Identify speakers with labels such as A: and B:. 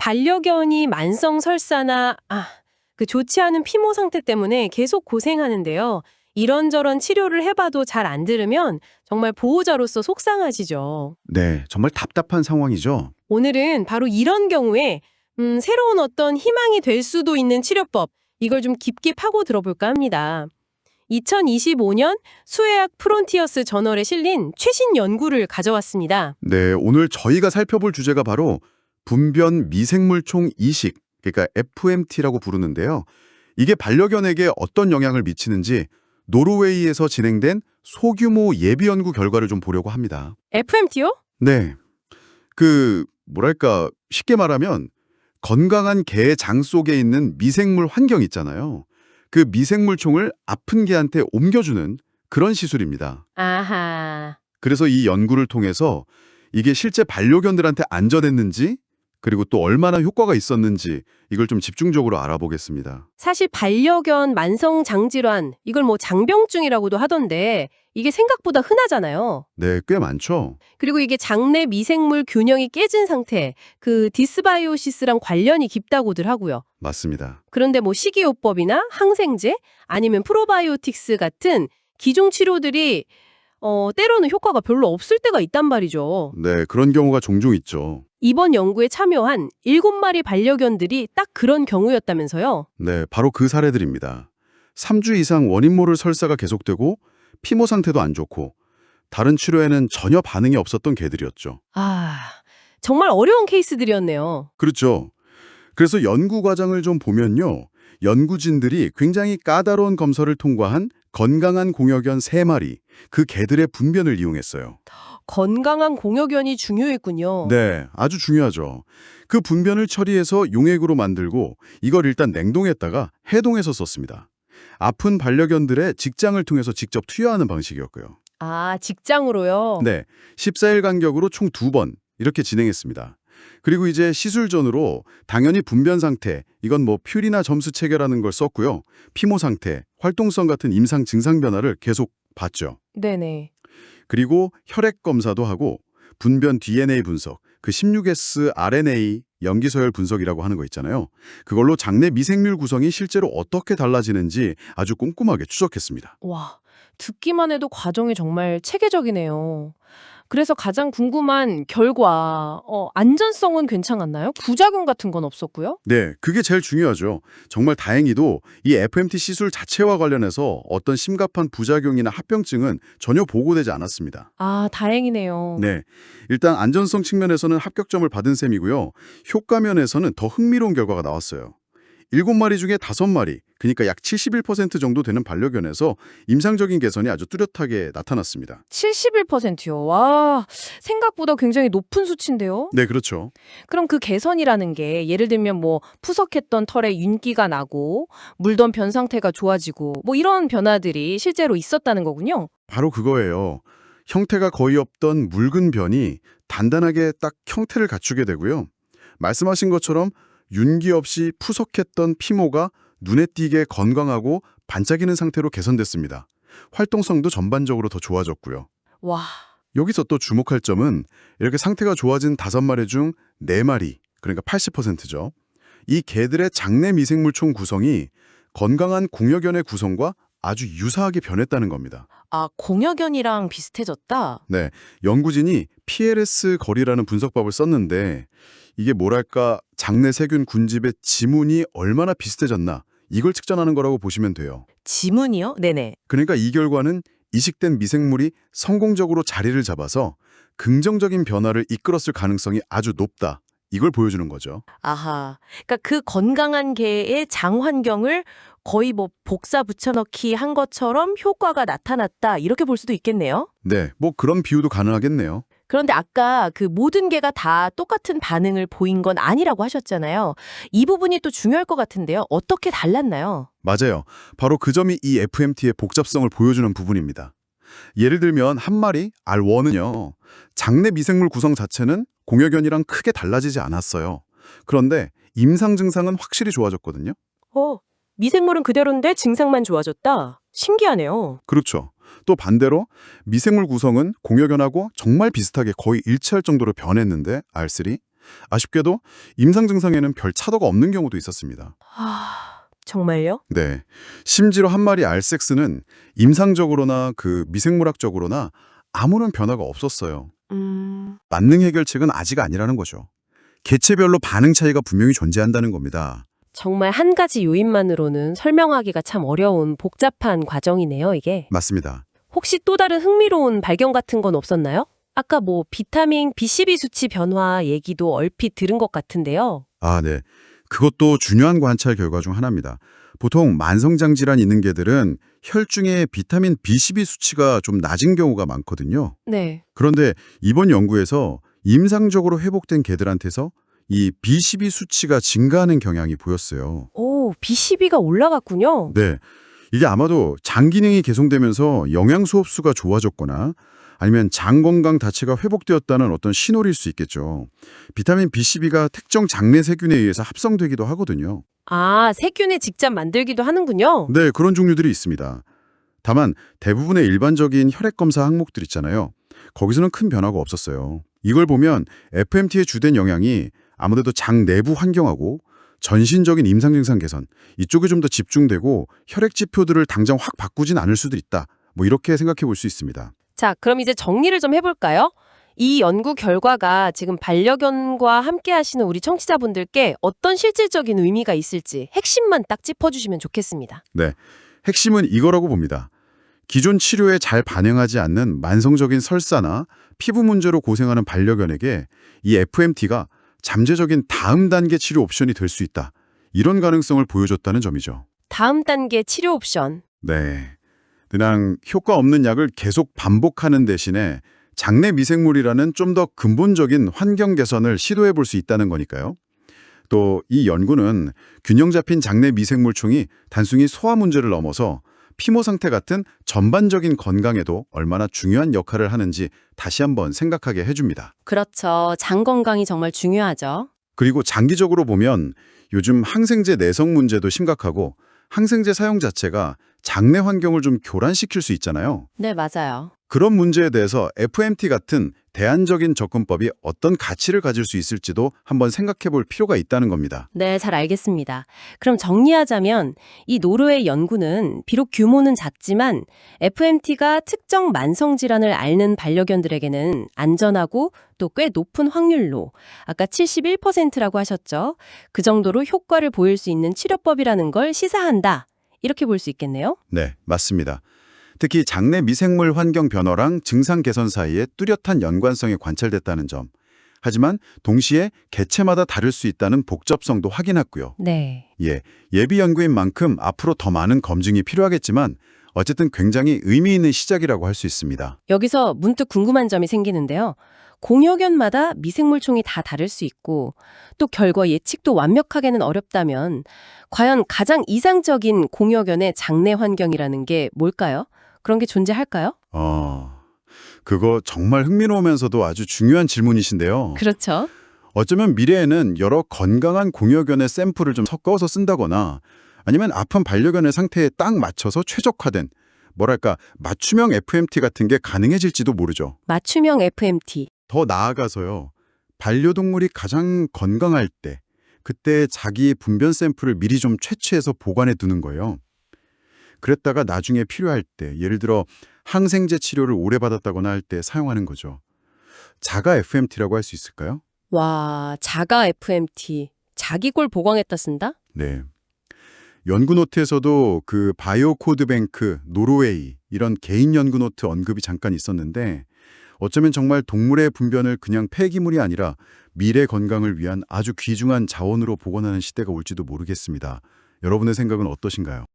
A: 반려견이 만성 설사나 그 좋지 않은 피모 상태 때문에 계속 고생하는데요. 이런저런 치료를 해봐도 잘 안 들으면 정말 보호자로서 속상하시죠.
B: 네, 정말 답답한 상황이죠.
A: 오늘은 바로 이런 경우에 새로운 어떤 희망이 될 수도 있는 치료법, 이걸 좀 깊게 파고 들어볼까 합니다. 2025년 수의학 프론티어스 저널에 실린 최신 연구를 가져왔습니다.
B: 네, 오늘 저희가 살펴볼 주제가 바로 분변 미생물총 이식, 그러니까 FMT라고 부르는데요. 이게 반려견에게 어떤 영향을 미치는지 노르웨이에서 진행된 소규모 예비 연구 결과를 좀 보려고 합니다.
A: FMT요?
B: 네, 뭐랄까 쉽게 말하면 건강한 개의 장 속에 있는 미생물 환경 있잖아요. 그 미생물총을 아픈 개한테 옮겨주는 그런 시술입니다.
A: 아하.
B: 그래서 이 연구를 통해서 이게 실제 반려견들한테 안전했는지 그리고 또 얼마나 효과가 있었는지 이걸 좀 집중적으로 알아보겠습니다.
A: 사실 반려견 만성 장질환, 이걸 뭐 장병증이라고도 하던데 이게 생각보다 흔하잖아요.
B: 네, 꽤 많죠?
A: 그리고 이게 장내 미생물 균형이 깨진 상태, 그 디스바이오시스랑 관련이 깊다고들 하고요.
B: 맞습니다.
A: 그런데 뭐 식이요법이나 항생제 아니면 프로바이오틱스 같은 기존 치료들이 때로는 효과가 별로 없을 때가 있단 말이죠.
B: 네, 그런 경우가 종종 있죠.
A: 이번 연구에 참여한 7마리 반려견들이 딱 그런 경우였다면서요.
B: 네, 바로 그 사례들입니다. 3주 이상 원인 모를 설사가 계속되고 피모 상태도 안 좋고 다른 치료에는 전혀 반응이 없었던 개들이었죠.
A: 정말 어려운 케이스들이었네요.
B: 그렇죠. 그래서 연구 과정을 좀 보면요. 연구진들이 굉장히 까다로운 검사를 통과한 건강한 공여견 3마리, 그 개들의 분변을 이용했어요.
A: 건강한 공여견이 중요했군요.
B: 네, 아주 중요하죠. 그 분변을 처리해서 용액으로 만들고 이걸 일단 냉동했다가 해동해서 썼습니다. 아픈 반려견들의 직장을 통해서 직접 투여하는 방식이었고요.
A: 직장으로요?
B: 네, 14일 간격으로 총 2번 이렇게 진행했습니다. 그리고 이제 시술 전으로 당연히 분변 상태, 이건 뭐 퓨리나 점수 체계라는 걸 썼고요. 피모 상태, 활동성 같은 임상 증상 변화를 계속 봤죠.
A: 네네.
B: 그리고 혈액 검사도 하고 분변 DNA 분석, 그 16S RNA 염기서열 분석이라고 하는 거 있잖아요. 그걸로 장내 미생물 구성이 실제로 어떻게 달라지는지 아주 꼼꼼하게 추적했습니다.
A: 와, 듣기만 해도 과정이 정말 체계적이네요. 그래서 가장 궁금한 결과, 안전성은 괜찮았나요? 부작용 같은 건 없었고요?
B: 네, 그게 제일 중요하죠. 정말 다행히도 이 FMT 시술 자체와 관련해서 어떤 심각한 부작용이나 합병증은 전혀 보고되지 않았습니다.
A: 다행이네요.
B: 네, 일단 안전성 측면에서는 합격점을 받은 셈이고요. 효과 면에서는 더 흥미로운 결과가 나왔어요. 7마리 중에 5마리, 그러니까 약 71% 정도 되는 반려견에서 임상적인 개선이 아주 뚜렷하게 나타났습니다.
A: 71%요. 와, 생각보다 굉장히 높은 수치인데요?
B: 네, 그렇죠.
A: 그럼 그 개선이라는 게 예를 들면 뭐 푸석했던 털에 윤기가 나고 물던 변 상태가 좋아지고 뭐 이런 변화들이 실제로 있었다는 거군요.
B: 바로 그거예요. 형태가 거의 없던 묽은 변이 단단하게 딱 형태를 갖추게 되고요. 말씀하신 것처럼 윤기 없이 푸석했던 피모가 눈에 띄게 건강하고 반짝이는 상태로 개선됐습니다. 활동성도 전반적으로 더 좋아졌고요.
A: 와,
B: 여기서 또 주목할 점은 이렇게 상태가 좋아진 5마리 중 4마리, 그러니까 80%죠. 이 개들의 장내 미생물총 구성이 건강한 공여견의 구성과 아주 유사하게 변했다는 겁니다.
A: 공여견이랑 비슷해졌다?
B: 네, 연구진이 PLS 거리라는 분석법을 썼는데 이게 뭐랄까 장내 세균 군집의 지문이 얼마나 비슷해졌나 이걸 측정하는 거라고 보시면 돼요.
A: 지문이요? 네네.
B: 그러니까 이 결과는 이식된 미생물이 성공적으로 자리를 잡아서 긍정적인 변화를 이끌었을 가능성이 아주 높다. 이걸 보여주는 거죠.
A: 아하. 그러니까 그 건강한 개의 장 환경을 거의 뭐 복사 붙여넣기 한 것처럼 효과가 나타났다. 이렇게 볼 수도 있겠네요.
B: 네, 뭐 그런 비유도 가능하겠네요.
A: 그런데 아까 그 모든 개가 다 똑같은 반응을 보인 건 아니라고 하셨잖아요. 이 부분이 또 중요할 것 같은데요. 어떻게 달랐나요?
B: 맞아요. 바로 그 점이 이 FMT의 복잡성을 보여주는 부분입니다. 예를 들면 한 마리 R1은요. 장내 미생물 구성 자체는 공여견이랑 크게 달라지지 않았어요. 그런데 임상 증상은 확실히 좋아졌거든요.
A: 미생물은 그대로인데 증상만 좋아졌다. 신기하네요.
B: 그렇죠. 또 반대로 미생물 구성은 공여견하고 정말 비슷하게 거의 일치할 정도로 변했는데 R3 아쉽게도 임상 증상에는 별 차도가 없는 경우도 있었습니다.
A: 정말요?
B: 네. 심지어 한 마리 알섹스는 임상적으로나 미생물학적으로나 아무런 변화가 없었어요. 만능 해결책은 아직 아니라는 거죠. 개체별로 반응 차이가 분명히 존재한다는 겁니다.
A: 정말 한 가지 요인만으로는 설명하기가 참 어려운 복잡한 과정이네요, 이게.
B: 맞습니다.
A: 혹시 또 다른 흥미로운 발견 같은 건 없었나요? 아까 비타민 B12 수치 변화 얘기도 얼핏 들은 것 같은데요.
B: 아, 네. 그것도 중요한 관찰 결과 중 하나입니다. 보통 만성장 질환 있는 개들은 혈중에 비타민 B12 수치가 좀 낮은 경우가 많거든요.
A: 네.
B: 그런데 이번 연구에서 임상적으로 회복된 개들한테서 이 B12 수치가 증가하는 경향이 보였어요.
A: 오, B12가 올라갔군요.
B: 네. 이게 아마도 장 기능이 개선되면서 영양소 흡수가 좋아졌거나 아니면 장 건강 자체가 회복되었다는 어떤 신호일 수 있겠죠. 비타민 B12가 특정 장내 세균에 의해서 합성되기도 하거든요.
A: 아, 세균에 직접 만들기도 하는군요.
B: 네, 그런 종류들이 있습니다. 다만 대부분의 일반적인 혈액 검사 항목들 있잖아요. 거기서는 큰 변화가 없었어요. 이걸 보면 FMT의 주된 영향이 아무래도 장 내부 환경하고 전신적인 임상 증상 개선 이쪽에 좀 더 집중되고 혈액 지표들을 당장 확 바꾸진 않을 수도 있다. 이렇게 생각해 볼 수 있습니다.
A: 자, 그럼 이제 정리를 좀 해볼까요? 이 연구 결과가 지금 반려견과 함께 하시는 우리 청취자분들께 어떤 실질적인 의미가 있을지 핵심만 딱 짚어주시면 좋겠습니다.
B: 네, 핵심은 이거라고 봅니다. 기존 치료에 잘 반응하지 않는 만성적인 설사나 피부 문제로 고생하는 반려견에게 이 FMT가 잠재적인 다음 단계 치료 옵션이 될 수 있다. 이런 가능성을 보여줬다는 점이죠.
A: 다음 단계 치료 옵션.
B: 네. 그냥 효과 없는 약을 계속 반복하는 대신에 장내 미생물이라는 좀 더 근본적인 환경 개선을 시도해 볼 수 있다는 거니까요. 또 이 연구는 균형 잡힌 장내 미생물총이 단순히 소화 문제를 넘어서 피모 상태 같은 전반적인 건강에도 얼마나 중요한 역할을 하는지 다시 한번 생각하게 해줍니다.
A: 그렇죠. 장 건강이 정말 중요하죠.
B: 그리고 장기적으로 보면 요즘 항생제 내성 문제도 심각하고 항생제 사용 자체가 장내 환경을 좀 교란시킬 수 있잖아요.
A: 네, 맞아요.
B: 그런 문제에 대해서 FMT 같은 대안적인 접근법이 어떤 가치를 가질 수 있을지도 한번 생각해 볼 필요가 있다는 겁니다.
A: 네, 잘 알겠습니다. 그럼 정리하자면 이 노르웨이 연구는 비록 규모는 작지만 FMT가 특정 만성 질환을 앓는 반려견들에게는 안전하고 또 꽤 높은 확률로 아까 71%라고 하셨죠. 그 정도로 효과를 보일 수 있는 치료법이라는 걸 시사한다. 이렇게 볼 수 있겠네요.
B: 네, 맞습니다. 특히 장내 미생물 환경 변화랑 증상 개선 사이에 뚜렷한 연관성이 관찰됐다는 점. 하지만 동시에 개체마다 다를 수 있다는 복잡성도 확인했고요.
A: 네.
B: 예비 연구인 만큼 앞으로 더 많은 검증이 필요하겠지만 어쨌든 굉장히 의미 있는 시작이라고 할 수 있습니다.
A: 여기서 문득 궁금한 점이 생기는데요. 공여견마다 미생물총이 다 다를 수 있고 또 결과 예측도 완벽하게는 어렵다면 과연 가장 이상적인 공여견의 장내 환경이라는 게 뭘까요? 그런 게 존재할까요?
B: 그거 정말 흥미로우면서도 아주 중요한 질문이신데요.
A: 그렇죠.
B: 어쩌면 미래에는 여러 건강한 공여견의 샘플을 좀 섞어서 쓴다거나 아니면 아픈 반려견의 상태에 딱 맞춰서 최적화된 맞춤형 FMT 같은 게 가능해질지도 모르죠.
A: 맞춤형 FMT.
B: 더 나아가서요. 반려동물이 가장 건강할 때 그때 자기 분변 샘플을 미리 좀 채취해서 보관해 두는 거예요. 그랬다가 나중에 필요할 때 예를 들어 항생제 치료를 오래 받았다거나 할 때 사용하는 거죠. 자가 FMT라고 할 수 있을까요?
A: 와, 자가 FMT. 자기 걸 보강했다 쓴다?
B: 네. 연구 노트에서도 그 바이오 코드 뱅크, 노르웨이 이런 개인 연구 노트 언급이 잠깐 있었는데 어쩌면 정말 동물의 분변을 그냥 폐기물이 아니라 미래 건강을 위한 아주 귀중한 자원으로 복원하는 시대가 올지도 모르겠습니다. 여러분의 생각은 어떠신가요?